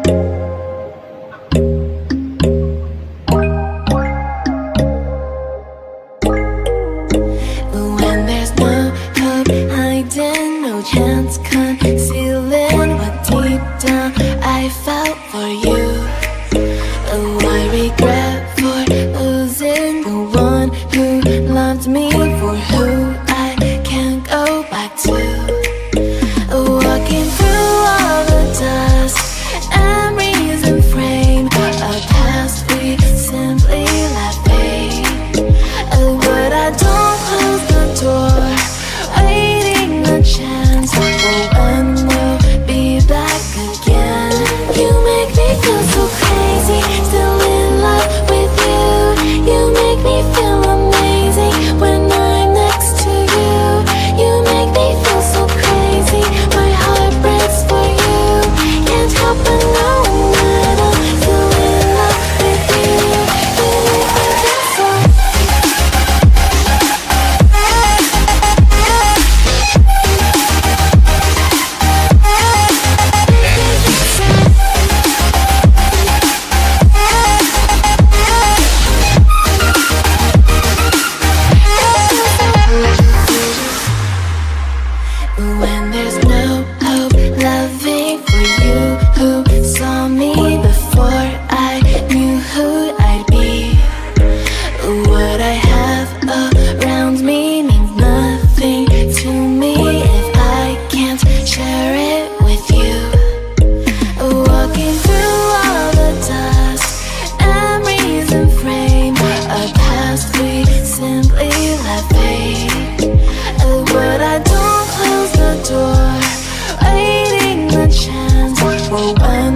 When there's no hope hiding, no chance concealing what deep down I felt for you. Oh, I regret for losing the one who loved me, for who I can't go back to. Walking through all the dust and reason frame, a past we simply let fade. Oh, but I don't close the door, waiting a chance for when we'll be back again. You make me feel so crazy, still in love with you. You make me feel amazing when I'm next to you. You make me feel so crazy, my heart breaks for you. Can't help but knowing that I'm still in love with you. You make me feel so. When there's no hope loving for you who saw me before I knew who I'd be. What I have around me means nothing to me if I can't share it with you. Walking through all the dust and reason frame, a past we simply let fade. But I don't close the door, waiting the chance for when